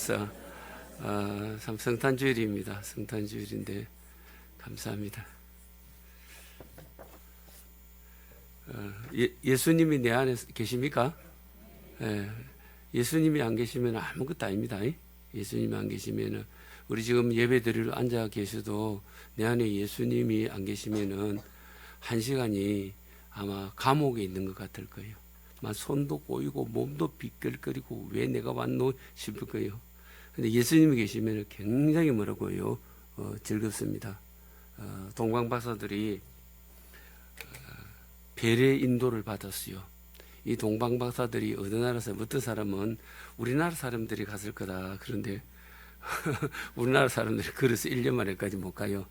주셔서 참 성탄주일입니다. 성탄주일인데 감사합니다. 예수님이 내 안에 계십니까? 예수님이 안 계시면 아무것도 아닙니다. 예수님이 안 계시면은 우리 지금 예배드리러 앉아 계셔도 내 안에 예수님이 안 계시면은 한 시간이 아마 감옥에 있는 것 같을 거예요. 막 손도 꼬이고 몸도 비끌거리고 왜 내가 왔노 싶을 거예요. 근데 예수님이 계시면 굉장히 뭐라고요? 즐겁습니다. 동방박사들이 벨의 인도를 받았어요. 이 동방박사들이 어느 나라에서 어떤 사람은 우리나라 사람들이 갔을 거다. 그런데 우리나라 사람들이 걸어서 1년 만에까지 못 가요.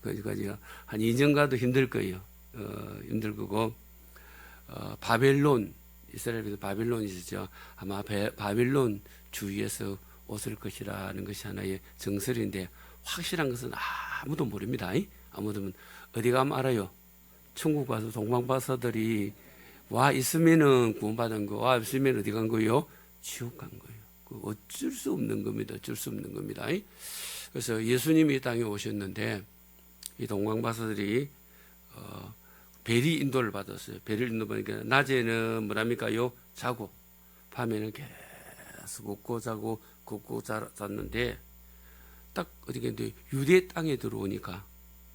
거기까지 한 2년 가도 힘들 거예요. 힘들 거고 바벨론, 이스라엘에서 바벨론이 있었죠. 아마 바벨론 주위에서 오실 것이라는 것이 하나의 정설인데 확실한 것은 아무도 모릅니다. 아무도 어디 가면 알아요. 천국 가서 동방박사들이 와 있으면은 구원받은 거, 와 없으면 어디 간 거요? 지옥 간 거예요. 어쩔 수 없는 겁니다. 어쩔 수 없는 겁니다. 그래서 예수님이 이 땅에 오셨는데 이 동방박사들이 벨이 인도를 받았어요. 벨을 인도 받으니까 낮에는 뭐랍니까요? 자고 밤에는 계속 걷고 자고 걷고 잤는데 딱 어떻게 했는데 유대 땅에 들어오니까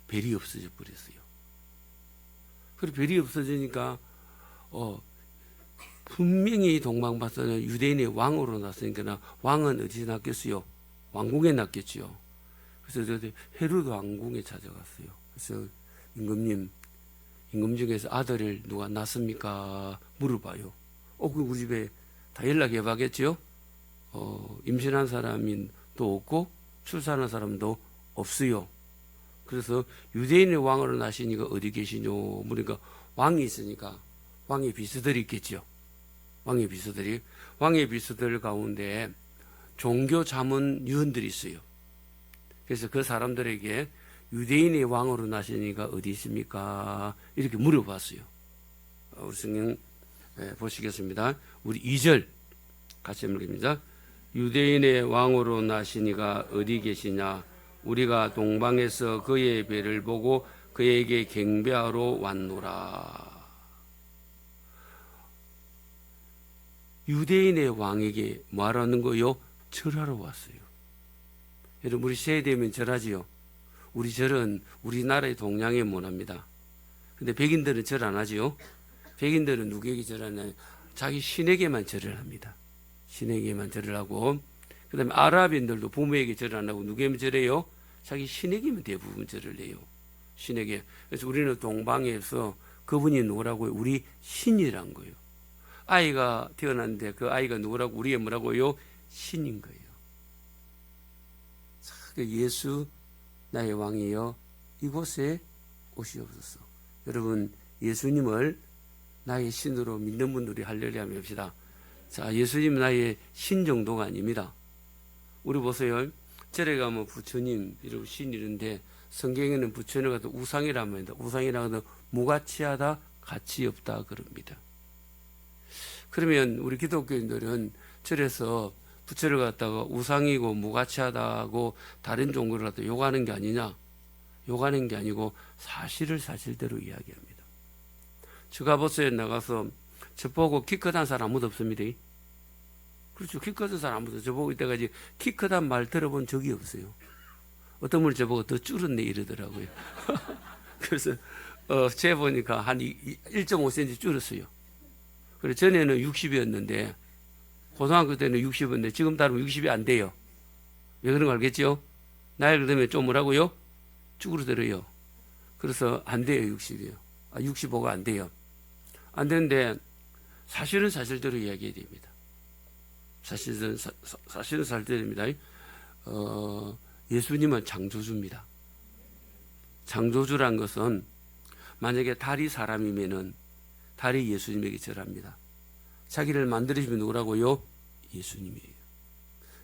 벨이 없어져 버렸어요. 그리고 별이 없어지니까 분명히 동방박사는 유대인의 왕으로 났으니까 왕은 어디서 났겠어요? 왕궁에 났겠지요. 그래서 헤로드 왕궁에 찾아갔어요. 그래서 임금님 임금 중에서 아들을 누가 낳습니까? 물어봐요. 그 우리 집에 다 연락해 봐겠죠? 임신한 사람이 또 없고 출산한 사람도 없어요. 그래서 유대인의 왕으로 나시니까 어디 계시뇨? 그러니까 왕이 있으니까 왕의 비서들이 있겠죠. 왕의 비서들 가운데 종교 자문 위원들이 있어요. 그래서 그 사람들에게 유대인의 왕으로 나시니까 어디 있습니까? 이렇게 물어봤어요. 우리 성경 보시겠습니다. 우리 2절 같이 읽습니다. 유대인의 왕으로 나시니가 어디 계시냐? 우리가 동방에서 그의 배를 보고 그에게 경배하러 왔노라. 유대인의 왕에게 뭐하라는 거요? 절하러 왔어요. 여러분 우리 세대면 절하지요. 우리 절은 우리나라의 동양의 문화입니다. 근데 백인들은 절 안 하지요. 백인들은 누구에게 절하냐? 자기 신에게만 절을 합니다. 신에게만 절을 하고 그 다음에 아랍인들도 부모에게 절을 안 하고 누구에게 절해요? 자기 신에게만 대부분 절을 해요. 신에게. 그래서 우리는 동방에서 그분이 누구라고요? 우리 신이란 거예요. 아이가 태어났는데 그 아이가 누구라고? 우리의 뭐라고요? 신인 거예요. 예수 나의 왕이여 이곳에 오시옵소서. 여러분 예수님을 나의 신으로 믿는 분들이 할렐루야 합시다. 자, 예수님 나의 신 정도가 아닙니다. 우리 보세요. 절에 가면 부처님 이러고 신이런데 성경에는 부처님을 갖다 우상이라 합니다. 우상이라 하면 무가치하다, 가치 없다 그럽니다. 그러면 우리 기독교인들은 절에서 부처를 갖다가 우상이고 무가치하다고 다른 종교를 갖다 욕하는 게 아니냐? 욕하는 게 아니고 사실을 사실대로 이야기합니다. 제가 버스에 나가서 저보고 키 크다는 사람 아무도 없습니다. 그렇죠. 키 크던 사람 아무도 저보고 이때까지 키 크다는 말 들어본 적이 없어요. 어떤 분이 저보고 더 줄었네 이러더라고요. 그래서 재보니까 한 1.5cm 줄었어요. 그래서 전에는 60이었는데 고등학교 때는 60이었는데 지금 따르면 60이 안 돼요. 왜 그런 거 알겠죠? 나이가 들면 좀 뭐라고요? 쭈그러들어요. 그래서 안 돼요. 60이요. 65가 안 돼요. 안 되는데 사실은 사실대로 이야기해야 됩니다. 사실은 사실대로입니다. 예수님은 창조주입니다. 창조주란 것은 만약에 달이 사람이면은 달이 예수님에게 절합니다. 자기를 만들으시면 누구라고요? 예수님이에요.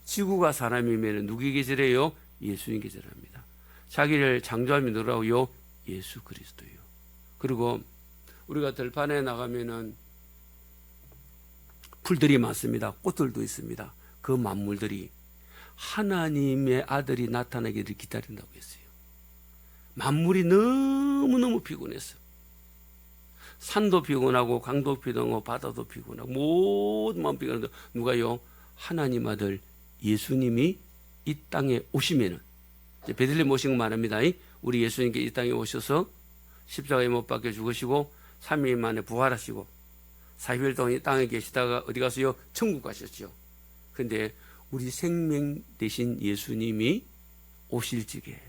지구가 사람이면 누구에게 절해요? 예수님께 절합니다. 자기를 창조하면 누구라고요? 예수 그리스도예요. 그리고 우리가 들판에 나가면은 풀들이 많습니다. 꽃들도 있습니다. 그 만물들이 하나님의 아들이 나타나기를 기다린다고 했어요. 만물이 너무너무 피곤했어. 산도 피곤하고 강도 피곤하고 바다도 피곤하고 모든 마음 피곤한데 누가요? 하나님 아들 예수님이 이 땅에 오시면은, 베들레헴 오신 거 말합니다. 우리 예수님께 이 땅에 오셔서 십자가에 못 박혀 죽으시고 3일 만에 부활하시고 40일 동안 이 땅에 계시다가 어디 가서요? 천국 가셨죠. 근데 우리 생명 대신 예수님이 오실 적에,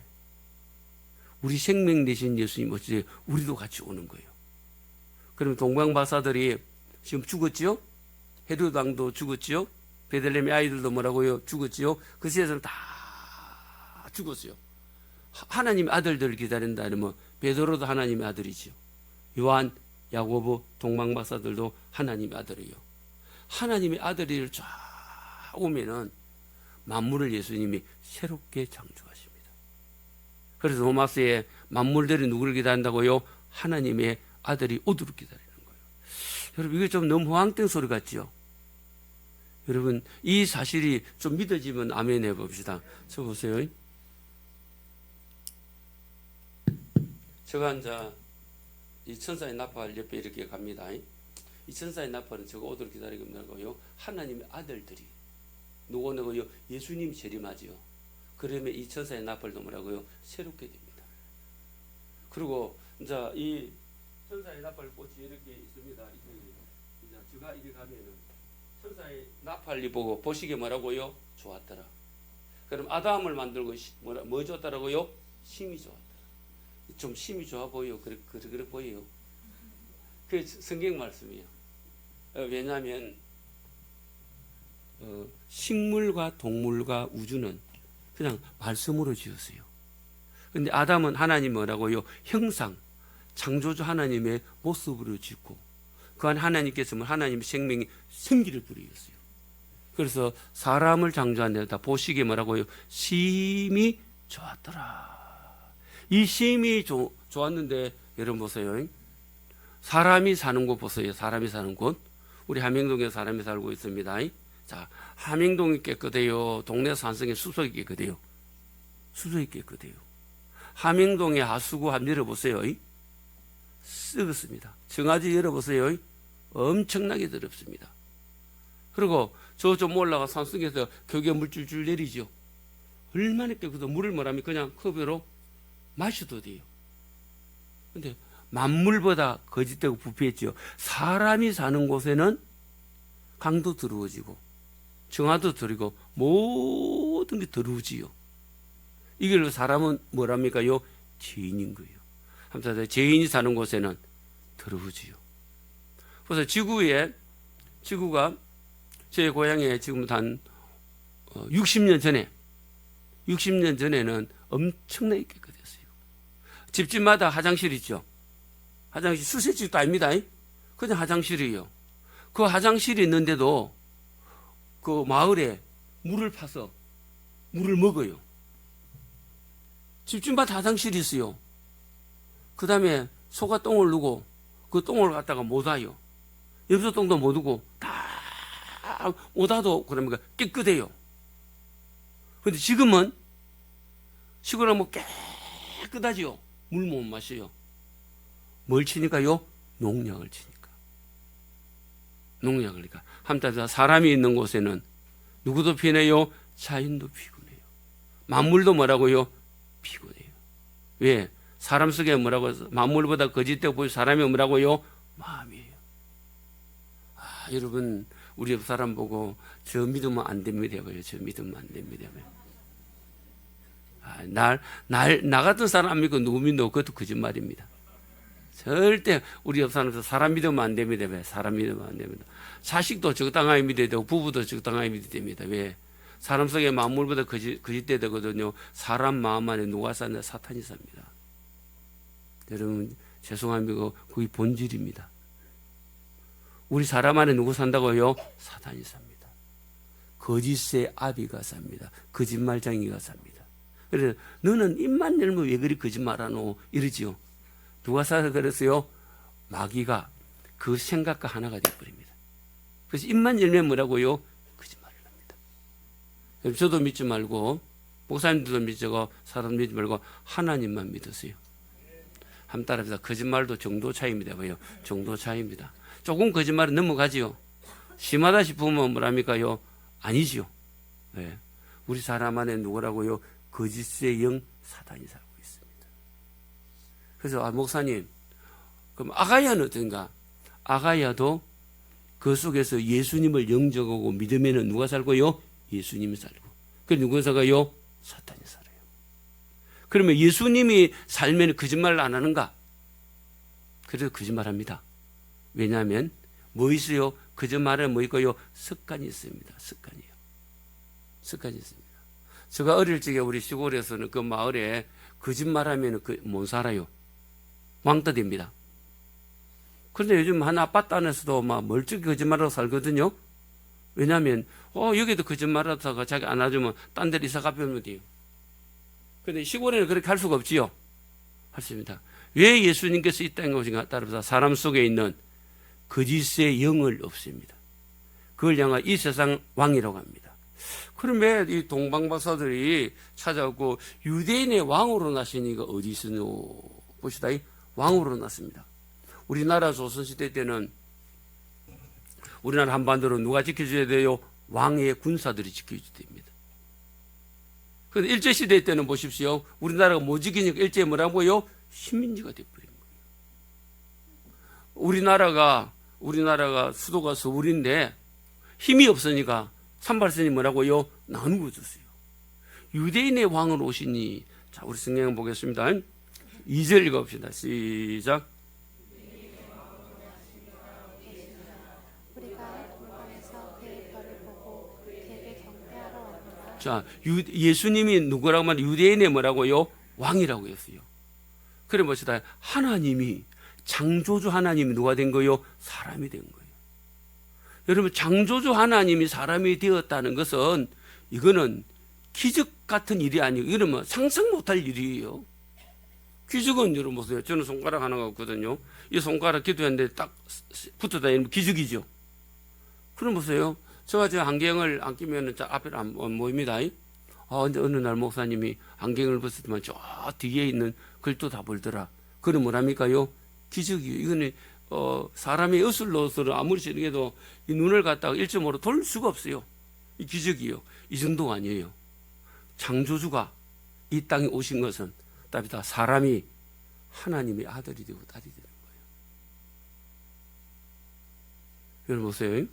우리 생명 대신 예수님 오실 적에 우리도 같이 오는 거예요. 그럼 동방박사들이 지금 죽었지요? 헤로드 왕도 죽었지요? 베들레헴의 아이들도 뭐라고요? 죽었지요? 그 세상 다 죽었어요. 하나님의 아들들을 기다린다 이러면 베드로도 하나님의 아들이지요. 요한, 야고보, 동방박사들도 하나님의 아들이에요. 하나님의 아들이 쫙 오면은 만물을 예수님이 새롭게 창조하십니다. 그래서 로마서에 만물들이 누구를 기다린다고요? 하나님의 아들이 오도록 기다리는 거예요. 여러분, 이게 좀 너무 황땡 소리 같죠? 여러분, 이 사실이 좀 믿어지면 아멘 해봅시다. 저 보세요. 제가 이제 이 천사의 나팔 옆에 이렇게 갑니다. 이 천사의 나팔은 저거 오도록 기다리고 있고요. 하나님의 아들들이 누구냐고요? 예수님 재림하지요. 그러면 이 천사의 나팔도 뭐라고요? 새롭게 됩니다. 그리고 이제 이 천사의 나팔 꽃이 이렇게 있습니다. 이제 제가 이리 가면은 천사의 나팔이 보고 보시기에 뭐라고요? 좋았더라. 그럼 아담을 만들고 뭐 좋았더라고요? 심이 좋았더라. 좀 심이 좋아 보여. 그래 보여요. 그 성경 말씀이에요. 왜냐하면 식물과 동물과 우주는 그냥 말씀으로 지었어요. 근데 아담은 하나님 뭐라고요? 형상, 창조주 하나님의 모습으로 짓고 그 안에 하나님께서 하나님의 생명이 생기를 부리셨어요. 그래서 사람을 창조한 데다 보시기에 뭐라고요? 심이 좋았더라. 이 심이 좋았는데 여러분 보세요. 사람이 사는 곳 보세요. 사람이 사는 곳. 우리 함영동에 사람이 살고 있습니다. 자, 함영동이 깨끗해요. 동네 산성에 수석이 깨끗해요. 수석이 깨끗해요. 함영동의 하수구 한번 열어보세요. 썩었습니다. 청아지 열어보세요. 엄청나게 더럽습니다. 그리고 저 좀 올라가 산속에서 격에 물줄줄 내리죠. 얼마나 깨끗해. 물을 뭐라면 그냥 컵으로 마셔도 돼요. 근데 만물보다 거짓되고 부패했죠. 사람이 사는 곳에는 강도 더러워지고 정화도 더러고 모든 게 더러워지요. 이걸로 사람은 뭐랍니까요? 죄인인 거예요. 한번 죄인이 사는 곳에는 더러워지요. 그래서 지구가 제 고향에 지금 한 60년 전에는 엄청나게 깨끗했어요. 집집마다 화장실 있죠. 화장실 수세집도 아닙니다. 그냥 화장실이에요. 그 화장실이 있는데도 그 마을에 물을 파서 물을 먹어요. 집집마다 화장실이 있어요. 그 다음에 소가 똥을 누고 그 똥을 갖다가 못 와요. 염소 똥도 못 오고 다 못 와도 그러니까 깨끗해요. 근데 지금은 시골은 뭐 깨끗하지요. 물 못 마셔요. 뭘 치니까요? 농약을 치니까. 농약을 그러니까 한때 사람이 있는 곳에는 누구도 피곤해요? 자연도 피곤해요. 만물도 뭐라고요? 피곤해요. 왜? 사람 속에 뭐라고 해서 만물보다 거짓되고 보여 사람이 뭐라고요? 마음이에요. 여러분 우리 옆 사람 보고 저 믿으면 안 됩니다. 저 믿으면 안 됩니다. 나 같은 사람 안 믿고 누구 믿노? 그것도 거짓말입니다. 절대 우리 옆 사람 믿으면 안 됩니다. 왜? 사람 믿으면 안 됩니다. 자식도 적당하게 믿어야 되고 부부도 적당하게 믿어야 됩니다. 왜? 사람 속에 만물보다 거짓돼야 되거든요. 사람 마음 안에 누가 사냐? 사탄이 삽니다. 여러분 죄송합니다. 그게 본질입니다. 우리 사람 안에 누구 산다고요? 사탄이 삽니다. 거짓의 아비가 삽니다. 거짓말쟁이가 삽니다. 그래서 너는 입만 열면 왜 그리 거짓말하노? 이러지요. 누가 사서 그랬어요? 마귀가 그 생각과 하나가 되어버립니다. 그래서 입만 열면 뭐라고요? 거짓말을 합니다. 저도 믿지 말고 목사님들도 믿고 사람 믿지 말고 하나님만 믿으세요. 한 따라합니다. 거짓말도 정도 차이입니다. 뭐요? 정도 차이입니다. 조금 거짓말은 넘어가지요. 심하다 싶으면 뭐랍니까요? 아니지요. 네. 우리 사람 안에 누구라고요? 거짓의 영 사탄이 살고 있습니다. 그래서 목사님, 그럼 아가야는 어떤가? 아가야도 그 속에서 예수님을 영접하고 믿으면 누가 살고요? 예수님이 살고. 그 누가 살고요? 사탄이 살아요. 그러면 예수님이 살면 거짓말을 안 하는가? 그래서 거짓말합니다. 왜냐하면 뭐 있어요? 거짓말은 뭐 있고요? 습관이 있습니다. 습관이요. 습관이 있습니다. 제가 어릴 적에 우리 시골에서는 그 마을에 거짓말하면 못 살아요. 왕따 됩니다. 그런데 요즘 한 아파트 안에서도 막 멀쩡히 거짓말하고 살거든요. 왜냐하면 여기도 거짓말하다가 자기 안아주면 딴 데로 이사 가면 돼요. 그런데 시골에는 그렇게 할 수가 없지요. 할 수 있습니다. 왜 예수님께서 이 땅에 오신 가 따라서 사람 속에 있는 거짓의 영을 없앱니다. 그걸 향한 이 세상 왕이라고 합니다. 그러면 이 동방박사들이 찾아오고 유대인의 왕으로 나신 이가 어디 있으뇨? 보시다, 왕으로 났습니다. 우리나라 조선시대 때는 우리나라 한반도를 누가 지켜줘야 돼요? 왕의 군사들이 지켜줘야 됩니다. 그런데 일제시대 때는 보십시오. 우리나라가 못 지키니까 일제에 뭐라고요? 식민지가 돼버린 거예요. 우리나라가 수도가 서울인데 힘이 없으니까 산발선이 뭐라고요? 나누어 줬어요. 유대인의 왕으로 오시니, 자, 우리 성경 보겠습니다. 2절 읽어봅시다. 시작. 자, 예수님이 누구라고 말하면 유대인의 뭐라고요? 왕이라고 했어요. 그래 봅시다. 하나님이, 창조주 하나님이 누가 된 거요? 사람이 된 거예요. 여러분, 창조주 하나님이 사람이 되었다는 것은 이거는 기적 같은 일이 아니고 이거는 뭐 상상 못할 일이에요. 기적은 여러분 보세요. 저는 손가락 하나가 없거든요. 이 손가락 기도했는데 딱 붙어 다니면 기적이죠. 그럼 보세요. 제가 저 안경을 안 끼면 앞에 안 보입니다. 근데 어느 날 목사님이 안경을 벗었지만 저 뒤에 있는 글도 다 보이더라. 그럼 뭐랍니까요? 기적이에요. 이거는 사람이 어슬로서 아무리 저렇게도 이 눈을 갖다가 1.5로 돌릴 수가 없어요. 이 기적이에요. 이 정도가 아니에요. 창조주가 이 땅에 오신 것은 답이다. 사람이 하나님의 아들이 되고 딸이 되는 거예요. 여러분 보세요.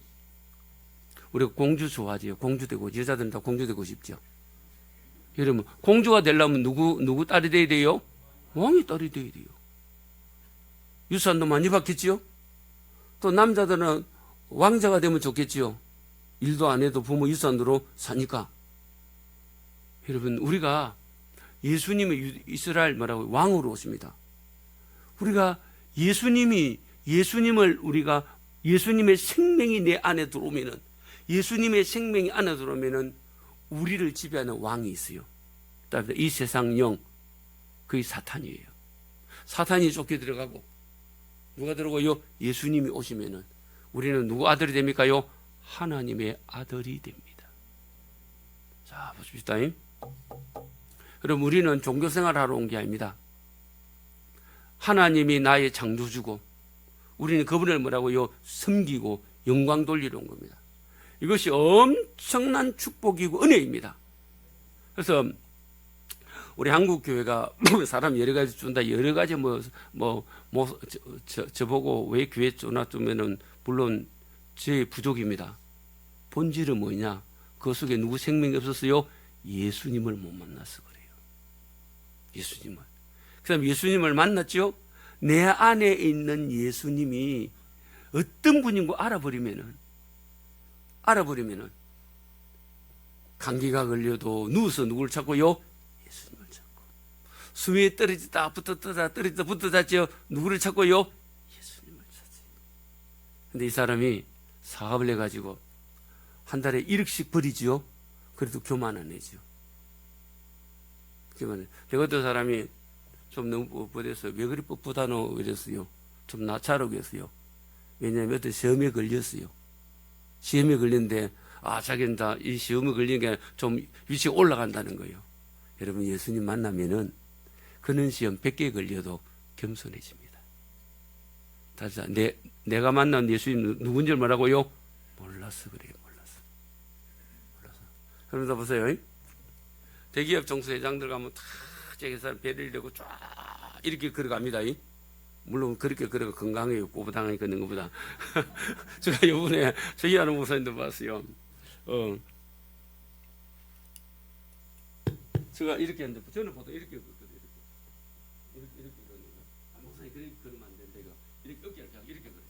우리가 공주 좋아하지요. 공주 되고, 여자들은 다 공주 되고 싶죠. 여러분, 공주가 되려면 누구 딸이 돼야 돼요? 왕의 딸이 돼야 돼요. 유산도 많이 받겠지요? 또 남자들은 왕자가 되면 좋겠지요? 일도 안 해도 부모 유산으로 사니까. 여러분, 우리가 예수님의 이스라엘 뭐라고 왕으로 오십니다. 우리가 예수님의 생명이 내 안에 들어오면은, 예수님의 생명이 안에 들어오면은 우리를 지배하는 왕이 있어요. 이 세상 영, 그게 사탄이에요. 사탄이 쫓겨 들어가고, 누가 들어가요? 예수님이 오시면은 우리는 누구 아들이 됩니까요? 하나님의 아들이 됩니다. 자, 보십시다. 그럼 우리는 종교생활 하러 온 게 아닙니다. 하나님이 나의 창조주고, 우리는 그분을 뭐라고요? 섬기고 영광 돌리러 온 겁니다. 이것이 엄청난 축복이고 은혜입니다. 그래서 우리 한국 교회가 사람 여러 가지 준다, 여러 가지 저보고 왜 교회 쫓아주면은 물론 제 부족입니다. 본질은 뭐냐? 그 속에 누구 생명이 없었어요? 예수님을 못 만나서 그래요. 예수님을. 그 다음 예수님을 만났죠? 내 안에 있는 예수님이 어떤 분인 거 알아버리면은 감기가 걸려도 누워서 누구를 찾고요? 예수님을 찾고. 수위에 떨어지다 붙었다 떨어지다 붙었다죠? 누구를 찾고요? 예수님을 찾아요. 근데 이 사람이 사업을 해가지고 한 달에 1억씩 버리지요? 그래도 교만 안 해죠. 교만. 내가 어떤 사람이 좀 너무 뻣뻣해서 왜 그리 뻣뻣하노 이랬어요. 좀 나차라고 했어요. 왜냐하면 어떤 시험에 걸렸어요. 시험에 걸렸는데 자기는 다 이 시험에 걸린 게 좀 위치가 올라간다는 거예요. 여러분, 예수님 만나면은 그는 시험 100개 걸려도 겸손해집니다. 다시 내가 만난 예수님 누군지 말하고요? 몰라서 그래요. 몰라서. 그러다 보세요. 대기업 정수회장들 가면 다 저기 사람 배를 내고 쫙 이렇게 걸어갑니다. 물론 그렇게 걸어가 건강해요. 꼬부당하게 걷는 것보다. 제가 요번에 저희 아는 목사님도 봤어요. 제가 이렇게 했는데 저는 보통 이렇게 걷거든요. 이렇게 걷는 거. 목사님 그렇게 걸으면 안 된다. 이렇게 어깨를 이렇게 걸어요.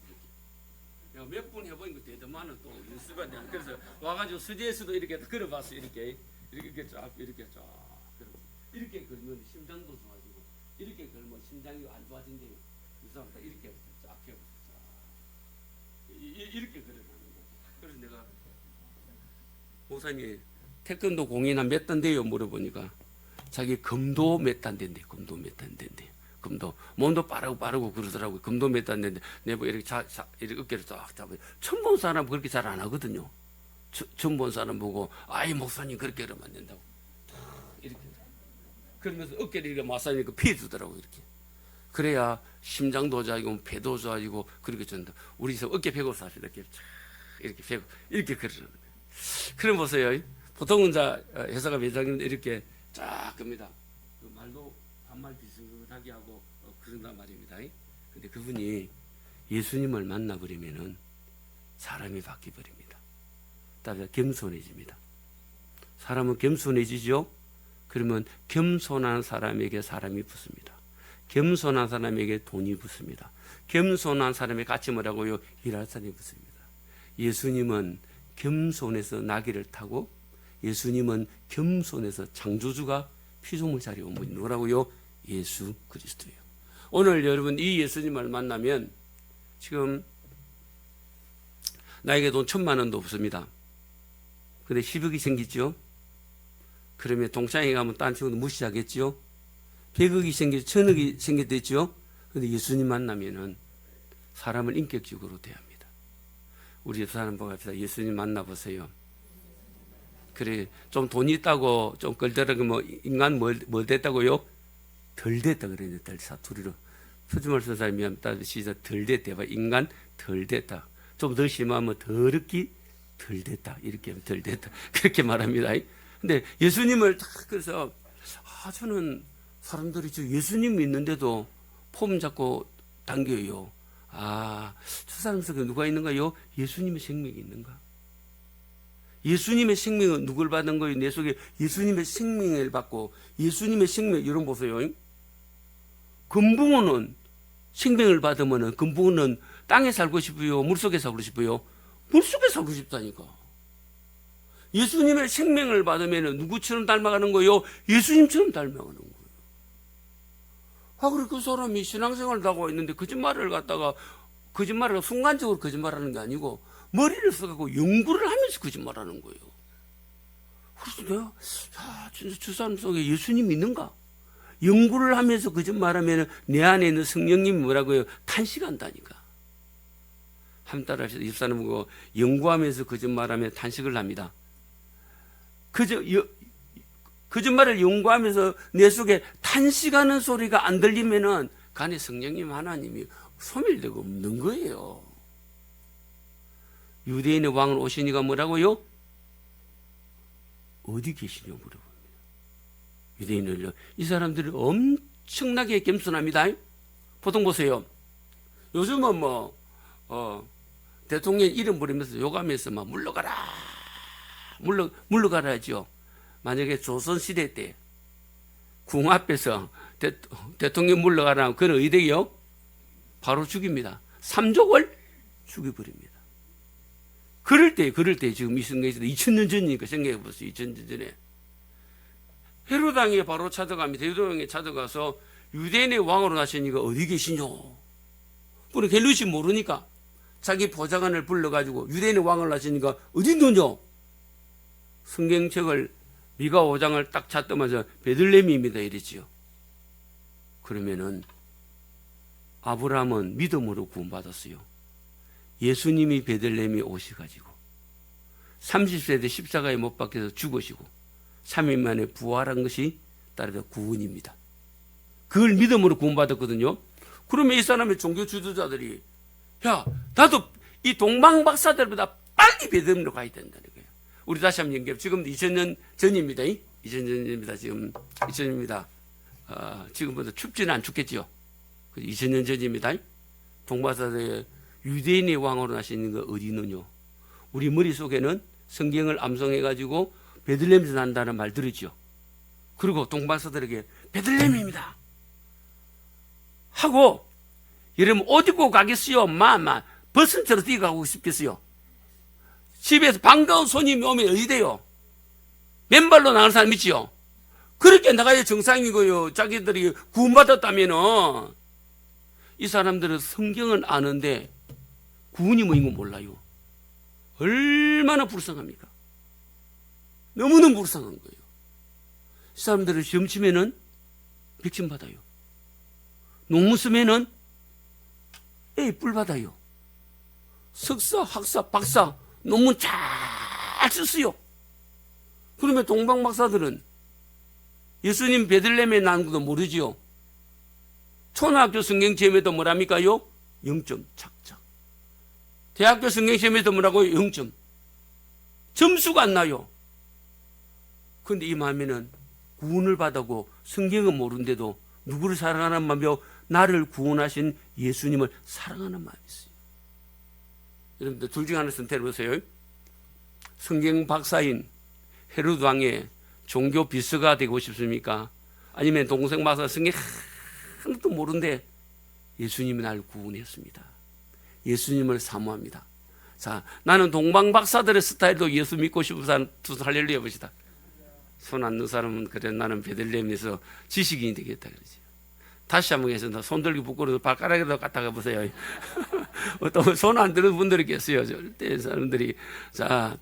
이렇게. 몇 번 해보니까 대더만은 또 연습이 돼. 그래서 와가지고 수지에서도 이렇게 걸어봤어요. 이렇게 쫙 이렇게 걸면 심장도 좋아지고 이렇게 걸면 심장이 안 좋아진대요. 이 사람 다 이렇게 쫙 해보세요. 이렇게 걸어가는 거죠. 그래서 내가 목사님이 태권도 공인 한 몇 단 돼요? 물어보니까 자기 금도 몇 단 된대. 금도 몇 단 된대. 금도 몸도 빠르고 그러더라고요. 금도 몇 단 된대. 내가 이렇게 이렇게 어깨를 쫙 잡아요. 처음 본 사람은 그렇게 잘 안 하거든요. 처음 본 사람 보고 아이 목사님 그렇게 하면 안 된다고. 이렇게 그러면서 어깨를 이렇게 마사지니까 피해주더라고요. 이렇게. 그래야 심장도 좋아지고 배도 좋아지고 그렇게 된다. 우리 집 어깨 펴고 삽시다. 이렇게 펴고 이렇게 그러는 거예요. 그럼 보세요. 보통은 회사가 회장님도 이렇게 쫙 겁니다. 그 말도 반말 비슷하게 하고 그런단 말입니다. 근데 그분이 예수님을 만나버리면은 사람이 바뀌어버립니다. 따라서 겸손해집니다. 사람은 겸손해지죠. 그러면 겸손한 사람에게 사람이 붙습니다. 겸손한 사람에게 돈이 붙습니다. 겸손한 사람의 같이 뭐라고요? 일할 사람이 붙습니다. 예수님은 겸손해서 나귀를 타고 예수님은 겸손해서 창조주가 피조물 자리에 온 분이 누구라고요? 예수 그리스도예요. 오늘 여러분 이 예수님을 만나면 지금 나에게 돈 1,000만 원도 없습니다. 근데 10억이 생기죠. 그러면 동창회 가면 딴 친구도 무시하겠죠. 100억이 생기죠. 1,000억이 생겼겠죠. 근데 예수님 만나면은 사람을 인격적으로 대합니다. 우리 옆 사람 보고 합시다. 예수님 만나보세요. 그래, 좀 돈이 있다고 좀 끌더라고 뭐 인간 뭘 됐다고요? 덜 됐다 그랬는데 덜 사투리로 표준말 쓴 사람이 하면 시작 덜 됐다. 인간 덜 됐다. 좀 더 심하면 더럽기 덜 됐다. 이렇게 하면 덜 됐다. 그렇게 말합니다. 근데 예수님을 딱 그래서 저는 사람들이 저 예수님 믿는데도 폼 잡고 당겨요. 저 사람 속에 누가 있는가요? 예수님의 생명이 있는가? 예수님의 생명은 누굴 받은 거예요? 내 속에 예수님의 생명을 받고 예수님의 생명 이런 보세요. 금붕어는 생명을 받으면은 금붕어는 땅에 살고 싶어요? 물속에 살고 싶어요? 물속에 살고 싶다니까. 예수님의 생명을 받으면 누구처럼 닮아가는 거예요? 예수님처럼 닮아가는 거예요. 그래 그 사람이 신앙생활을 하고 있는데 거짓말을 순간적으로 거짓말하는 게 아니고 머리를 써갖고 연구를 하면서 거짓말하는 거예요. 그래서 내가 진짜 저 사람 속에 예수님 있는가? 연구를 하면서 거짓말하면 내 안에 있는 성령님이 뭐라고요? 탄식한다니까. 한 달 하셔서 입사는 보고 연구하면서 거짓말하면 탄식을 합니다. 거짓말을 연구하면서 내 속에 탄식하는 소리가 안 들리면은 간에 성령님 하나님이 소멸되고 없는 거예요. 유대인의 왕은 오시니가 뭐라고요? 어디 계시냐 물어봅니다. 유대인을요. 이 사람들이 엄청나게 겸손합니다. 보통 보세요. 요즘은 대통령 이름 부르면서 욕하면서 막 물러가라. 물러가라 하죠. 만약에 조선시대 때 궁 앞에서 대통령 물러가라 하면 그는 어디 되요? 바로 죽입니다. 삼족을 죽여버립니다. 그럴 때 지금 이 성경에서 2000년 전이니까 생각해 보세요. 2000년 전에 헤로당에 바로 찾아갑니다. 헤로당에 찾아가서 유대인의 왕으로 나시니까 어디 계시뇨? 그래 헬루시 모르니까 자기 보좌관을 불러가지고 유대인의 왕을 나시니까 어디 있노냐? 성경책을 미가 5장을 딱 찾자마자 베들레헴입니다 이랬지요. 그러면은 아브라함은 믿음으로 구원받았어요. 예수님이 베들레헴에 오셔가지고 30세 때 십자가에 못 박혀서 죽으시고 3일 만에 부활한 것이 따르다 구원입니다. 그걸 믿음으로 구원받았거든요. 그러면 이 사람의 종교 지도자들이 야, 나도 이 동방박사들보다 빨리 베들레헴으로 가야 된다는 거예요. 우리 다시 한번 연결. 지금 2000년 전입니다. 2000년입니다. 지금 2000년입니다. 지금보다 춥지는 안 춥겠죠. 2000년 전입니다. 동방박사들의 유대인의 왕으로 나시는 거 어디는요? 우리 머릿속에는 성경을 암송해가지고 베들레헴에서 난다는 말 들었죠. 그리고 동방박사들에게 베들레헴입니다 하고 여러분 옷 입고 가겠어요? 버스처럼 뛰어가고 싶겠어요? 집에서 반가운 손님이 오면 어디 돼요? 맨발로 나가는 사람 있지요? 그렇게 나가야 정상이고요. 자기들이 구원받았다면은 이 사람들은 성경은 아는데 구원이 뭐인 거 몰라요. 얼마나 불쌍합니까? 너무너무 불쌍한 거예요. 이 사람들은 시험 치면은 백신 받아요. 논문 쓰면은 A 뿔 받아요. 석사, 학사, 박사 논문 잘 썼어요. 그러면 동방박사들은 예수님 베들레헴에 난 것도 모르지요. 초등학교 성경시험에도 뭐랍니까요? 0점 착착. 대학교 성경시험에도 뭐라고요? 0점. 점수가 안 나요. 그런데 이 마음에는 구원을 받았고 성경은 모르는데도 누구를 사랑하는 마음이요? 나를 구원하신 예수님을 사랑하는 마음이 있어요. 여러분들 둘 중에 하나 선택해보세요. 성경 박사인 헤로드 왕의 종교 비서가 되고 싶습니까? 아니면 동생 박사 성경 하나도 모르는데 예수님이 나를 구원했습니다. 예수님을 사모합니다. 자, 나는 동방 박사들의 스타일도 예수 믿고 싶은 사람 두 손 할렐루야 봅시다. 손 안 넣는 사람은 그래 나는 베들레헴에서 지식인이 되겠다 그러지. 다시 한번 해서 손 들기 부끄러워서 발가락에다 갖다가 보세요. 또 손 안 드는 분들이 계세요. 절대 사람들이. 자,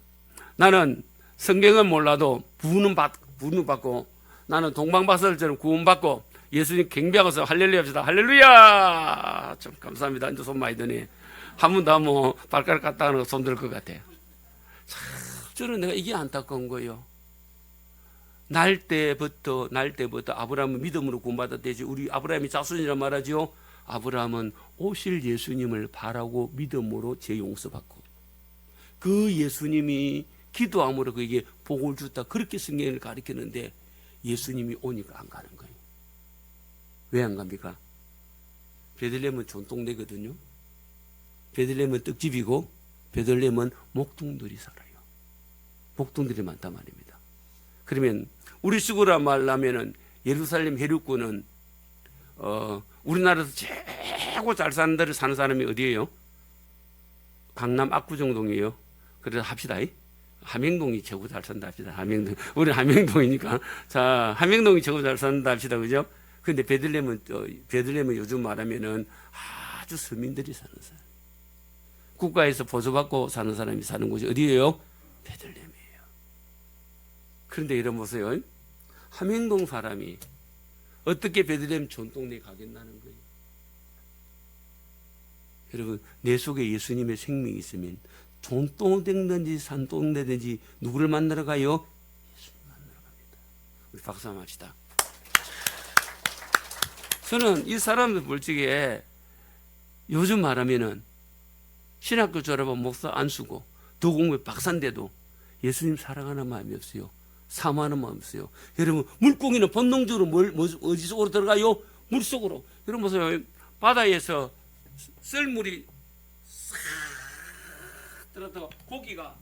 나는 성경은 몰라도 부는 받고 나는 동방박사들처럼 구원받고 예수님 경배하고서 할렐루야 합시다. 할렐루야. 참 감사합니다. 이제 손 많이 드네. 한 번 더 뭐 발가락 갖다 하는 거 손 들 것 같아요. 참, 저는 내가 이게 안타까운 거예요. 날 때부터 아브라함은 믿음으로 구원받았대지. 우리 아브라함이 자손이라 말하죠. 아브라함은 오실 예수님을 바라고 믿음으로 죄 용서받고 그 예수님이 기도함으로 그에게 복을 줬다. 그렇게 성경을 가르쳤는데 예수님이 오니까 안 가는 거예요. 왜 안 갑니까? 베들레헴은 전통되거든요. 베들레헴은 떡집이고 베들레헴은 목동들이 살아요. 목동들이 많단 말입니다. 그러면 우리 식으로 말하면은 예루살렘 해륙군은 우리나라에서 최고 잘 사는 데를 사는 사람이 어디예요? 강남 압구정동이에요. 그래서 합시다. 함영동이 최고 잘 산다 합시다. 함영동. 우리 함영동이니까. 자, 함영동이 최고 잘 산다 합시다. 그죠? 근데 베들레헴은 요즘 말하면은 아주 서민들이 사는 사람. 국가에서 보조받고 사는 사람이 사는 곳이 어디예요? 베들레헴이에요. 그런데 이런 보세요. 함영동 사람이 어떻게 베들레헴 전통내에 가겠다는 거예요? 여러분, 내 속에 예수님의 생명이 있으면 전통되든지 산동되든지 누구를 만나러 가요? 예수님 만나러 갑니다. 우리 박수 한번 합시다. 저는 이 사람들 볼 적에 요즘 말하면은 신학교 졸업한 목사 안 쓰고 더 공부에 박사인데도 예수님 사랑하는 마음이 없어요. 사모하는 마음이 없어요. 여러분, 물고기는 본능적으로 어디 속으로 들어가요? 물 속으로. 여러분 보세요. 바다에서 썰물이 싹 들어서 고기가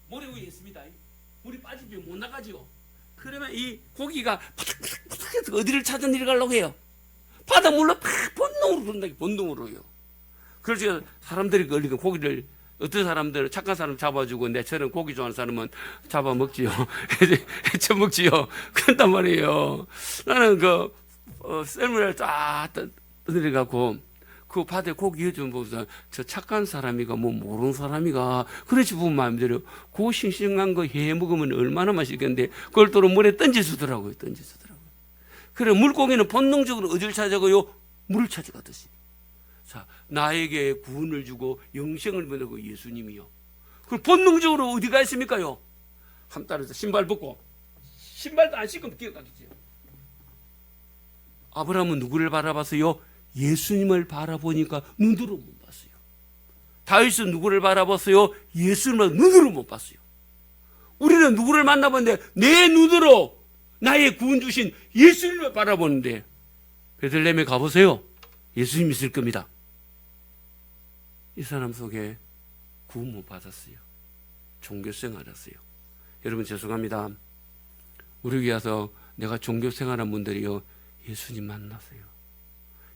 모래 위에 있습니다. 물이 빠지면 못 나가죠. 그러면 이 고기가 파닥파닥 어디를 찾아 내려가려고 해요? 바닷물로 본능으로 그런다. 본능으로요. 그래서 사람들이 걸리고 고기를 어떤 사람들 착한 사람 잡아주고 내처럼 고기 좋아하는 사람은 잡아먹지요. 해쳐 먹지요. 그런단 말이에요. 나는 썰물을 쫙 떠내려가고 그 바다에 고기 해주면 보면서 저 착한 사람이가 뭐 모르는 사람이가 그렇지 보면 마음대로 그 싱싱한 거 해 먹으면 얼마나 맛있겠는데 그걸 또 물에 던져주더라고요. 그래 물고기는 본능적으로 어디를 찾아가요? 물을 찾아가듯이. 자, 나에게 구원을 주고 영생을 보내고 예수님이요. 그럼 본능적으로 어디가 있습니까요? 한 딸에서 신발 벗고 신발도 안 신고 뛰어가겠죠. 아브라함은 누구를 바라봤어요? 예수님을 바라보니까 눈으로 못 봤어요. 다윗은 누구를 바라봤어요? 예수님을 눈으로 못 봤어요. 우리는 누구를 만나봤는데 내 눈으로 나의 구원 주신 예수님을 바라보는데, 베들레헴에 가보세요. 예수님 있을 겁니다. 이 사람 속에 구원 못 받았어요. 종교생활 했어요. 여러분 죄송합니다. 우리 교회 와서 내가 종교생활한 분들이요, 예수님 만나세요.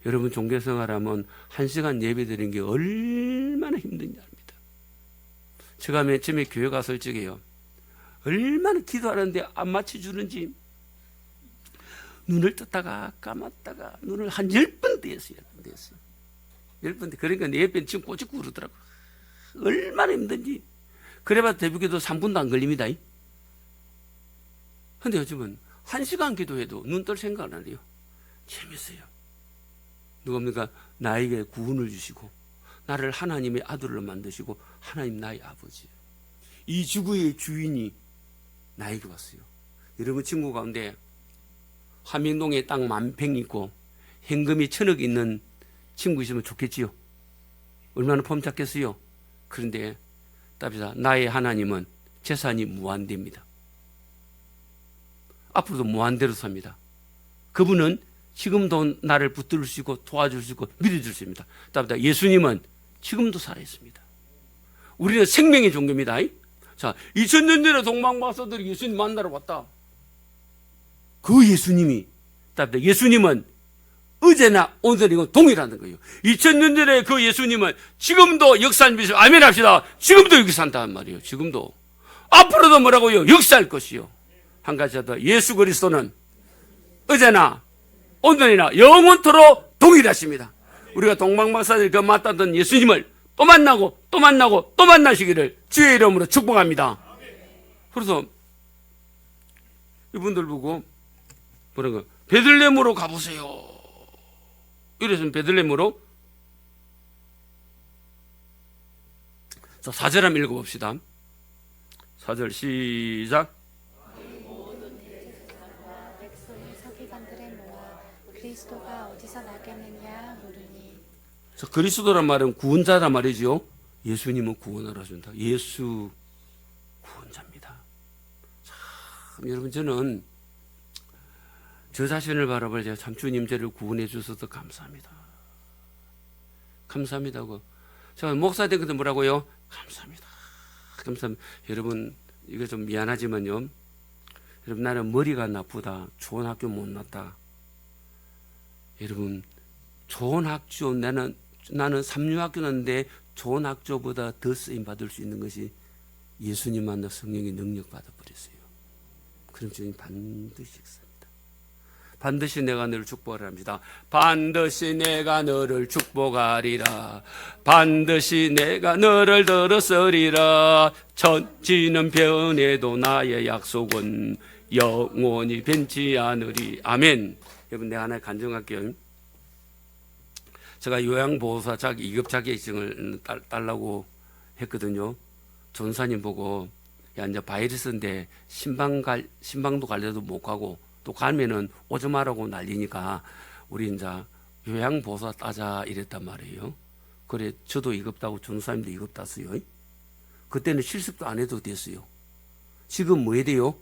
여러분 종교생활하면 1시간 예배 드리는 게 얼마나 힘든지 압니다. 제가 맨 처음에 교회 갔을 적에요, 얼마나 기도하는데 안 맞춰주는지 눈을 떴다가 감았다가 눈을 한 10번 떼었어요. 10번. 그러니까 내 옆에 지금 꼬집고 그러더라고. 얼마나 힘든지. 그래봐도 대부기도 3분도 안 걸립니다. 근데 요즘은 1시간 기도해도 눈 뜰 생각을 안 해요. 재밌어요. 누굽니까? 나에게 구원을 주시고 나를 하나님의 아들로 만드시고 하나님 나의 아버지, 이 지구의 주인이 나에게 왔어요. 여러분 친구 가운데 함영동에 땅 10,000평 있고 현금이 1,000억 있는 친구 있으면 좋겠지요. 얼마나 폼잡겠어요. 그런데 답이다. 나의 하나님은 재산이 무한대입니다. 앞으로도 무한대로 삽니다. 그분은 지금도 나를 붙들 수 있고 도와줄 수 있고 믿어줄 수 있습니다. 답이다. 예수님은 지금도 살아있습니다. 우리는 생명의 종교입니다. 자, 2000년 전에 동방박사들이 예수님 만나러 왔다. 그 예수님이, 답이다. 예수님은 어제나 오늘이고 동일하는 거예요. 2000년 전에 그 예수님은 지금도 역사하는 분이시고, 아멘 합시다. 지금도 여기 산다는 말이에요. 지금도. 앞으로도 뭐라고요? 역사할 것이요. 한 가지 더, 예수 그리스도는 어제나 오늘이나 영원토록 동일하십니다. 우리가 동방박사들이 그 맞다던 예수님을 또 만나고 또 만나고 또 만나시기를 주의 이름으로 축복합니다. 그래서 이분들 보고 뭐라고, 베들레헴으로 가보세요. 이래서 베들레헴으로. 자, 4절 한번 읽어봅시다. 4절 시작. 그리스도가 어디서 나겠느냐 물으니. 자, 그리스도란 말은 구원자란 말이죠. 예수님은 구원하러 준다. 예수 구원자입니다. 참, 여러분 저는 저 자신을 바라볼 때 참 주님 저를 구원해 주셔서 감사합니다. 감사합니다고. 제가 목사 된 것도 뭐라고요? 감사합니다. 감사합니다. 여러분 이거 좀 미안하지만요. 여러분 나는 머리가 나쁘다. 좋은 학교 못 났다. 여러분 좋은 학교, 나는 삼류학교 났는데 좋은 학교보다 더 쓰임 받을 수 있는 것이 예수님 만나 성령의 능력 받아버렸어요. 그럼 주님 반드시 습니다. 반드시 내가 너를 축복하리라. 반드시 내가 너를 축복하리라. 반드시 내가 너를 들었으리라. 천지는 변해도 나의 약속은 영원히 변치 않으리. 아멘. 여러분 내가 하나 간증할게요. 제가 요양보호사 2급 자격증을 따려고 했거든요. 전사님 보고 야 이제 바이러스인데 신방도 갈래도 못 가고 또 가면은 오지 말라고 난리니까 우리 이제 요양보호사 따자 이랬단 말이에요. 그래 저도 2급 따고 전사님도 2급 땄어요. 그때는 실습도 안 해도 됐어요. 지금 뭐 해야 돼요?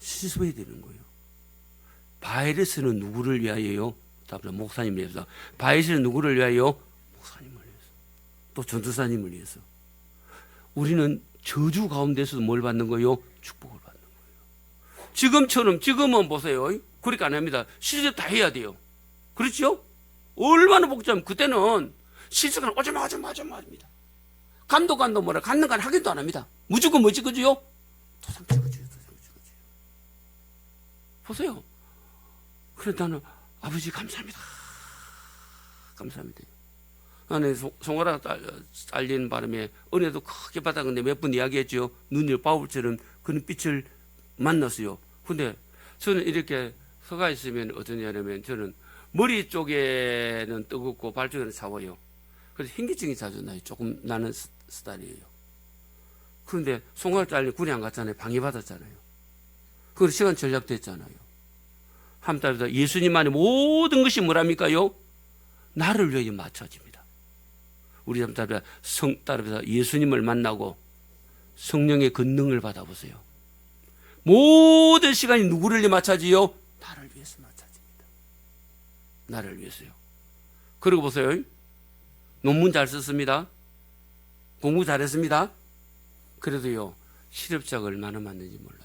실습해야 되는 거예요. 바이러스는 누구를 위하여요? 목사님을 위해서. 바이러스는 누구를 위하여? 목사님을 위해서. 또 전도사님을 위해서. 우리는 저주 가운데서도 뭘 받는 거예요? 축복을 받는 거예요. 지금은 보세요. 그러니까 안 합니다. 실습 다 해야 돼요. 그렇죠? 얼마나 복잡하면 그때는 실습은 오지마 합니다. 감독 뭐라 갖는 건 확인도 안 합니다. 무조건 뭐 찍어줘요? 도장 찍어줘요. 보세요. 그래 나는 아버지 감사합니다. 감사합니다. 나는 송아라 딸린 바람에 은혜도 크게 받았는데 몇 번 이야기했죠. 눈이 바울처럼 그런 빛을 만났어요. 근데 저는 이렇게 서가 있으면 어떠냐면 저는 머리 쪽에는 뜨겁고 발 쪽에는 차워요. 그래서 현기증이 자주 나요. 조금 나는 스타일이에요. 그런데 송아지 딸린 군에 안 갔잖아요. 방해받았잖아요. 그리고 시간 전략됐잖아요. 한따라서 예수님만의 모든 것이 뭐랍니까요? 나를 위해 맞춰집니다. 우리 따라서 예수님을 만나고 성령의 권능을 받아보세요. 모든 시간이 누구를 위해 맞춰지요? 나를 위해서 맞춰집니다. 나를 위해서요. 그리고 보세요. 논문 잘 썼습니다. 공부 잘했습니다. 그래도요, 실업자가 얼마나 많은지 몰라요.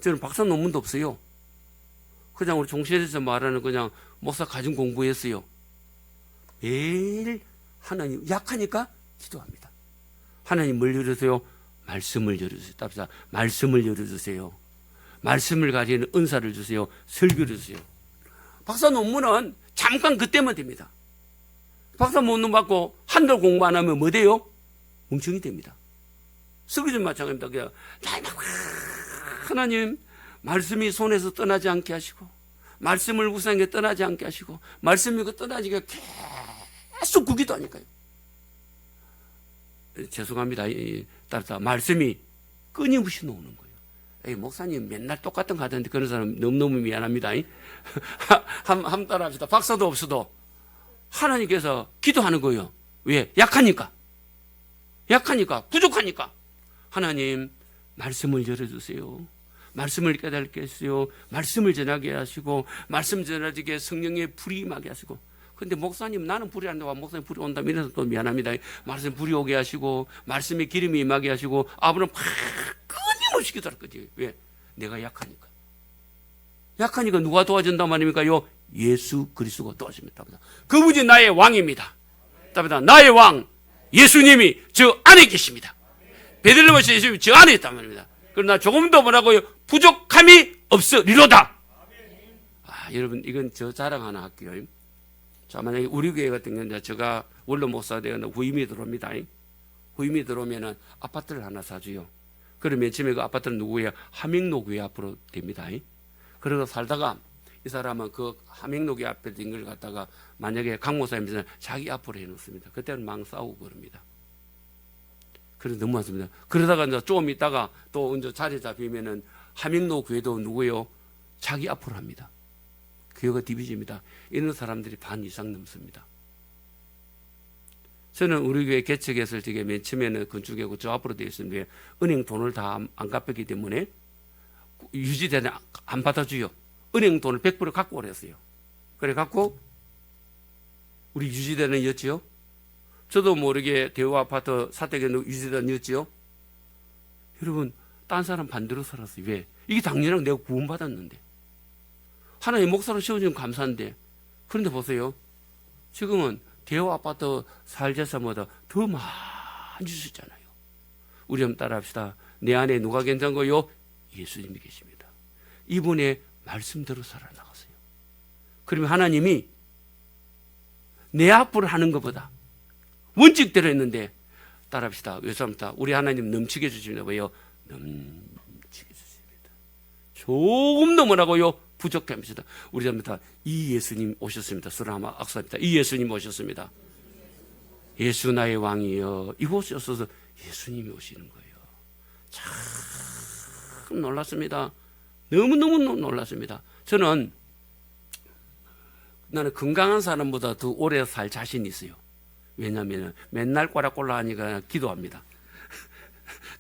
저는 박사 논문도 없어요. 그냥 우리 종실에서 말하는 그냥 목사 가진 공부했어요. 매일 하나님, 약하니까 기도합니다. 하나님 뭘 열어주세요? 말씀을 열어주세요. 답사, 말씀을 열어주세요. 말씀을 가지는 은사를 주세요. 설교를 주세요. 박사 논문은 잠깐 그때만 됩니다. 박사 논문 받고 한 달 공부 안 하면 뭐 돼요? 멍청이 됩니다. 설교도 마찬가지입니다. 그냥 하나님 말씀이 손에서 떠나지 않게 하시고 말씀을 우상에 떠나지 않게 하시고 말씀이 떠나지게 계속 그 기도하니까요. 죄송합니다. 따라서 말씀이 끊임없이 나오는 거예요. 에이, 목사님 맨날 똑같은 거 하던데 그런 사람 너무너무 미안합니다. 한 따라 합시다. 박사도 없어도 하나님께서 기도하는 거예요. 왜? 약하니까. 부족하니까. 하나님 말씀을 열어주세요. 말씀을 깨닫게 하시오. 말씀을 전하게 하시고 말씀 전하게 성령의 불이 임하게 하시고. 근데 목사님 나는 불이 안 나와. 목사님 불이 온다면 이래서 또 미안합니다. 말씀 불이 오게 하시고 말씀의 기름이 임하게 하시고 아브라함 끊임없이 기도할 거지. 왜? 내가 약하니까. 약하니까 누가 도와준단 말입니까요? 예수 그리스도가 도와줍니다. 그분이 나의 왕입니다. 나의 왕 예수님이 저 안에 계십니다. 베들레헴에서 예수님이 저 안에 있단 말입니다. 그러나 조금 더 뭐라고요? 부족함이 없으리로다. 여러분 이건 저 자랑 하나 할게요. 자, 만약에 우리 교회 같은 경우는 제가 원로 목사가 되거나 후임이 들어옵니다. 후임이 들어오면은 아파트를 하나 사줘요. 그러면 맨 처음에 그 아파트는 누구예요? 함영로교회 앞으로 됩니다. 그러고 살다가 이 사람은 그 함영로교회 앞에 된 걸 갖다가 만약에 강 목사님께서는 자기 앞으로 해놓습니다. 그때는 막 싸우고 그럽니다. 그래서 너무 많습니다. 그러다가 이제 좀 있다가 또 이제 자리 잡히면은 함영로교회도 누구예요? 자기 앞으로 합니다. 교회가 디비집니다. 이런 사람들이 반 이상 넘습니다. 저는 우리 교회 개척했을 적에 맨 처음에는 건축이고 저 앞으로 되어 있었는데 은행 돈을 다 안 갚았기 때문에 유지대는 안 받아줘요. 은행 돈을 100% 갖고 오랬어요. 그래 갖고 우리 유지대는 였지요. 저도 모르게 대우 아파트 사택에 유지대는 였지요. 여러분 딴 사람 반대로 살았어요. 왜? 이게 당연히 내가 구원받았는데 하나님 목사로 세워주면 감사한데 그런데 보세요. 지금은 대우 아파트 살제사보다 더 많이 주셨잖아요. 우리 한번 따라합시다. 내 안에 누가 괜찮고요? 예수님이 계십니다. 이분의 말씀대로 살아나가세요. 그러면 하나님이 내 앞으로 하는 것보다 원칙대로 했는데 따라합시다. 외삼다. 우리 하나님 넘치게 해주십니다. 왜요? 넘치게 해주십니다. 조금 더 뭐라고요? 부족해 합니다. 우리 합니다. 이 예수님 오셨습니다. 수라마 악사입니다. 이 예수님 오셨습니다. 예수 나의 왕이여. 이곳에 오셔서 예수님이 오시는 거예요. 참 놀랐습니다. 너무너무 놀랐습니다. 나는 건강한 사람보다 더 오래 살 자신이 있어요. 왜냐하면 맨날 꼬락꼬락 하니까 기도합니다.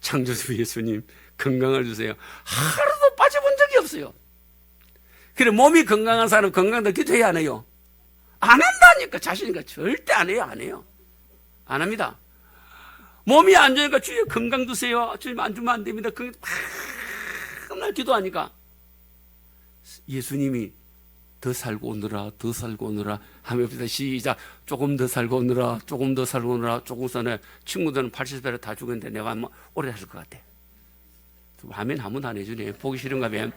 창조주 예수님 건강을 주세요. 하루도 빠져본 적이 없어요. 그래 몸이 건강한 사람 건강도 기도해야 안 해요. 안 한다니까 자신이니까 절대 안 해요. 안 합니다. 몸이 안 좋으니까 주님 건강 주세요. 주님 안 주면 안 됩니다. 맨날 기도하니까 예수님이 더 살고 오느라 하면 시작. 조금 더 살고 오느라 조금 전에 친구들은 80살에 다 죽었는데 내가 뭐 오래 살 것 같아. 하면 아무도 안 해주네. 보기 싫은가 봐.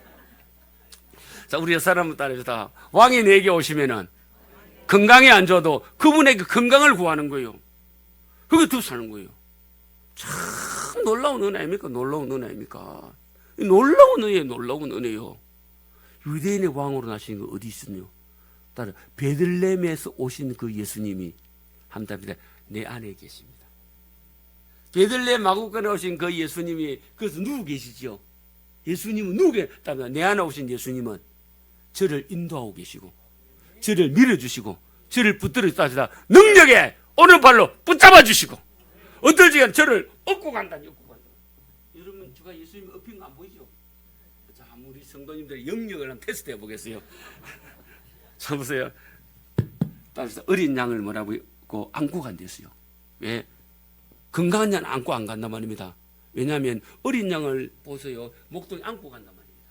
자, 우리 사람을 따라서 왕이 내게 오시면은 건강이 안 좋아도 그분에게 건강을 구하는 거예요. 그게 더 사는 거예요. 참 놀라운 은혜 아닙니까? 놀라운 은혜요. 유대인의 왕으로 나신 거 어디 있으며? 따라 베들레헴에서 오신 그 예수님이 한답니다. 내 안에 계십니다. 베들레헴 마구간에 오신 그 예수님이 그것은 누구 계시죠? 예수님은 누구 계시다면 내 안에 오신 예수님은 저를 인도하고 계시고 저를 밀어주시고 저를 붙들어 주시다 능력에 오른발로 붙잡아 주시고 어떨 시간 저를 업고 간다니 업고 간다. 여러분 제가 예수님 업힌 거 안 보이죠? 자, 우리 성도님들 영역을 한번 테스트 해보겠어요. 자 보세요. 따라서 어린 양을 뭐라고 안고 간댔어요. 왜? 건강한 양 안고 안 간단 말입니다. 왜냐하면 어린 양을 보세요. 목동에 안고 간단 말입니다.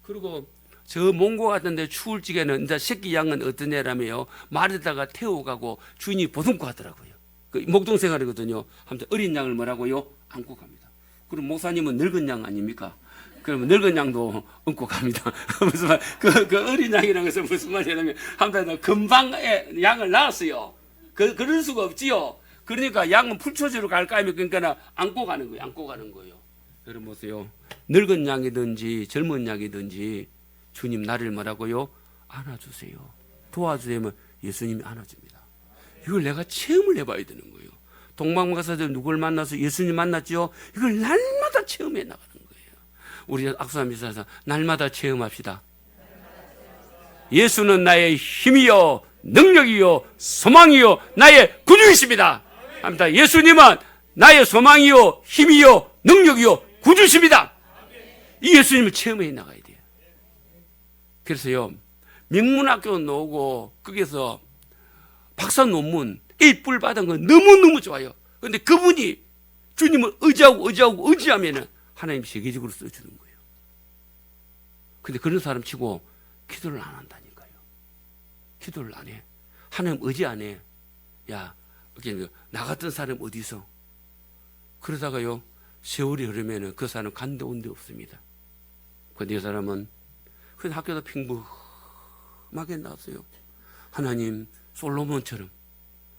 그리고 저 몽고 같은 데 추울 적에는 이제 새끼 양은 어떠냐라면요. 말에다가 태워가고 주인이 보듬고 하더라고요. 그 목동 생활이거든요. 아무튼 어린 양을 뭐라고요? 안고 갑니다. 그럼 목사님은 늙은 양 아닙니까? 그러면 늙은 양도 안고 갑니다. 무슨 말, 그 어린 양이라는 것은 무슨 말이냐면, 한번 금방 양을 낳았어요. 그럴 수가 없지요. 그러니까 양은 풀초지로 갈까 하면 그러니까 안고 가는 거예요. 안고 가는 거예요. 여러분 보세요. 늙은 양이든지 젊은 양이든지 주님 나를 뭐라고요? 안아주세요. 도와주세요. 예수님이 안아줍니다. 이걸 내가 체험을 해봐야 되는 거예요. 동방가사들 누굴 만나서 예수님 만났죠? 이걸 날마다 체험해 나가는 거예요. 우리 악수하면서 날마다 체험합시다. 예수는 나의 힘이요 능력이요 소망이요 나의 구주이십니다. 합니다. 예수님은 나의 소망이요 힘이요 능력이요 구주십니다. 이 예수님을 체험해 나가야 돼요. 그래서요 명문학교 나오고 거기서 박사 논문 A뿔 받은 건 너무너무 좋아요. 그런데 그분이 주님을 의지하면은 하나님 세계적으로 써주는 거예요. 근데 그런 사람 치고 기도를 안 한다니까요. 기도를 안 해. 하나님 의지 안 해. 야, 나 같은 사람 어디서? 그러다가요, 세월이 흐르면은 그 사람 간데 온데 없습니다. 근데 이 사람은 그래서 학교도 평범하게 나왔어요. 하나님, 솔로몬처럼.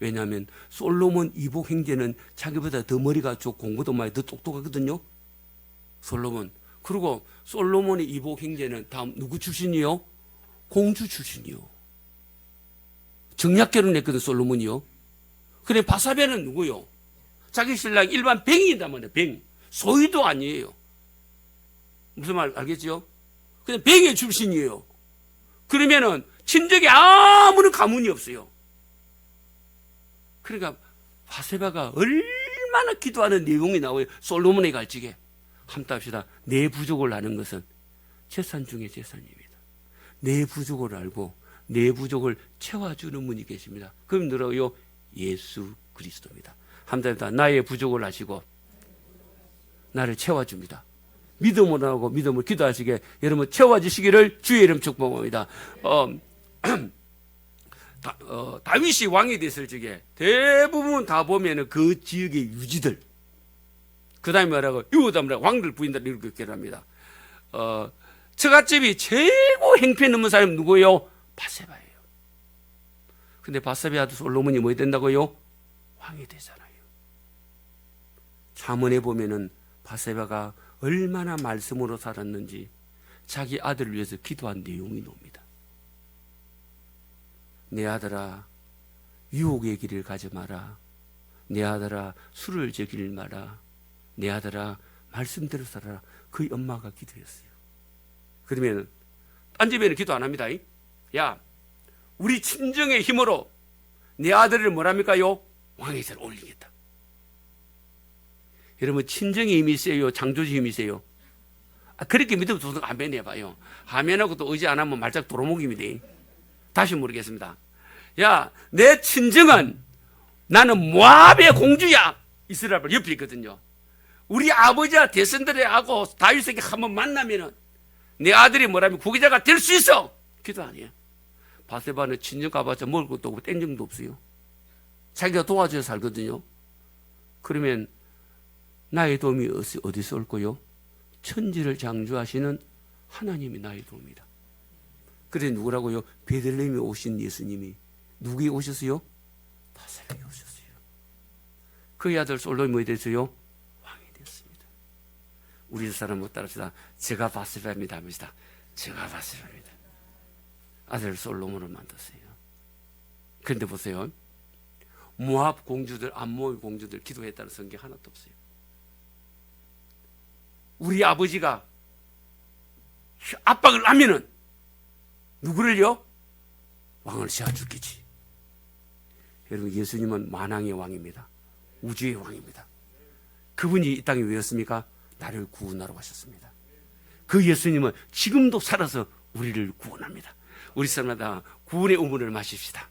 왜냐하면 솔로몬 이복 행제는 자기보다 더 머리가 좋고 공부도 많이 더 똑똑하거든요. 솔로몬. 그리고 솔로몬의 이복 행제는 다음 누구 출신이요? 공주 출신이요. 정략 결혼했거든 솔로몬이요. 그래 바사베는 누구요? 자기 신랑 일반 뱅이다 말이야. 뱅. 소위도 아니에요. 무슨 말 알겠지요? 그냥 뱅의 출신이에요. 그러면은 친족에 아무런 가문이 없어요. 그러니까 바세바가 얼마나 기도하는 내용이 나와요. 솔로몬의 갈지게. 함께 합시다. 내 부족을 아는 것은 재산 중에 재산입니다. 내 부족을 알고 내 부족을 채워주는 분이 계십니다. 그럼 늘어요. 예수 그리스도입니다. 함께 합시다. 나의 부족을 아시고 나를 채워줍니다. 믿음으로 하고 믿음으로 기도하시게 여러분 채워주시기를 주의 이름 축복합니다. 다윗이 왕이 됐을 적에 대부분 다 보면은 그 지역의 유지들, 그 다음에 뭐라고 유다무라 왕들 부인들 이렇게 합니다. 처갓집이 최고 행편 없는 사람이 누구예요? 바세바예요. 근데 바세바 아들 솔로몬이 뭐 된다고요? 왕이 되잖아요. 잠언에 보면은 바세바가 얼마나 말씀으로 살았는지 자기 아들을 위해서 기도한 내용이 나옵니다. 내 아들아 유혹의 길을 가지 마라. 내 아들아 술을 즐기지 마라. 내 아들아 말씀대로 살아라. 그의 엄마가 기도했어요. 그러면 딴 집에는 기도 안 합니다. 야 우리 친정의 힘으로 내 아들을 뭐랍니까요? 왕의 자리에 올리겠다. 여러분 친정의 힘이 세요? 창조주 힘이 세요? 그렇게 믿으면 두 손 아멘 해봐요. 아멘하고 또 의지 안 하면 말짝 도로목입니다. 다시 모르겠습니다. 야, 내 친정은 나는 모압의 공주야. 이스라엘 옆에 있거든요. 우리 아버지와 대선들하고 다윗에게 한번 만나면은 내 아들이 뭐라면 후계자가 될 수 있어. 기도 안 해요. 바세바는 친정 가봤자 먹을 것도 없고 땡정도 없어요. 자기가 도와줘야 살거든요. 그러면 나의 도움이 어디서 올 거요? 천지를 창조하시는 하나님이 나의 도움이다. 그래 누구라고요? 베들레헴에 오신 예수님이 누구에 오셨어요? 바세바에 오셨어요. 그의 아들 솔로몬이 뭐 됐어요? 왕이 됐습니다. 우리 사람 못 따릅시다. 제가 바세바입니다 합시다. 제가 바세바입니다. 아들 솔로몬을 만났어요. 그런데 보세요. 모압 공주들, 암몬 공주들 기도했다는 성경 하나도 없어요. 우리 아버지가 압박을 하면은 누구를요? 왕을 세워주겠지. 여러분, 예수님은 만왕의 왕입니다. 우주의 왕입니다. 그분이 이 땅에 왜 왔습니까? 나를 구원하러 가셨습니다. 그 예수님은 지금도 살아서 우리를 구원합니다. 우리 사람마다 구원의 우물을 마십시다.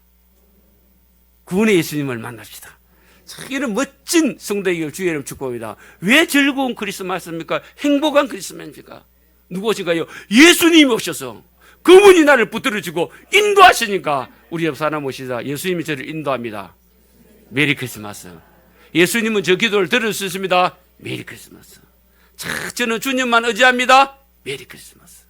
구원의 예수님을 만납시다. 참 이런 멋진 성도에게 주의 이름 축복합니다. 왜 즐거운 크리스마스입니까? 행복한 크리스마스입니까? 누구 오신가요? 예수님이 오셔서 그분이 나를 붙들어주고 인도하시니까 우리 옆 사람 오시다. 예수님이 저를 인도합니다. 메리 크리스마스. 예수님은 저 기도를 들을 수 있습니다. 메리 크리스마스. 자, 저는 주님만 의지합니다. 메리 크리스마스.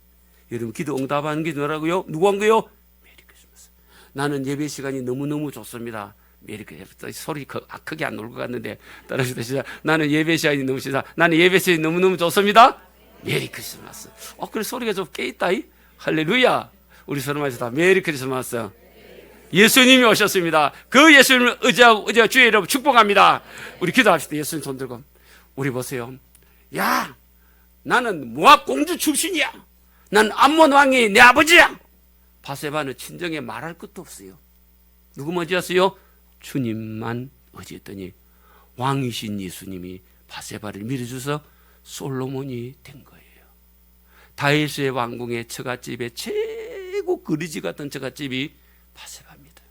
여러분, 기도 응답하는 게 뭐라고요? 누구 한 거요? 메리 크리스마스. 나는 예배 시간이 너무너무 좋습니다. 메리 크리스마스. 소리 크게 안 올 것 같는데 따라서 시작. 나는 예배 시간이 너무 시작. 나는 예배 시간이 너무너무 좋습니다. 메리 크리스마스. 그래 소리가 좀 깨있다. 할렐루야. 우리 서로마에서 다 메리 크리스마스. 예수님이 오셨습니다. 그 예수님을 의지하고 주의 이름 축복합니다. 우리 기도합시다. 예수님 손 들고. 우리 보세요. 야, 나는 모압 공주 출신이야. 난 암몬 왕이 내 아버지야. 바세바는 친정에 말할 것도 없어요. 누구 의지했어요? 주님만 의지했더니 왕이신 예수님이 바세바를 밀어줘서 솔로몬이 된 거예요. 다윗의 왕궁의 처갓집에 최고 그리지 같은 처갓집이 바세바입니다.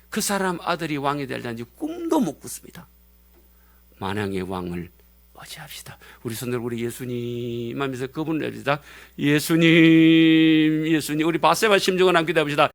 그 사람 아들이 왕이 되려는지 꿈도 못 꿨습니다. 만왕의 왕을 의지합시다. 우리 손들 우리 예수님 하면서 그분을 합시다. 예수님, 예수님. 우리 바세바 심정을 함께 기도합시다.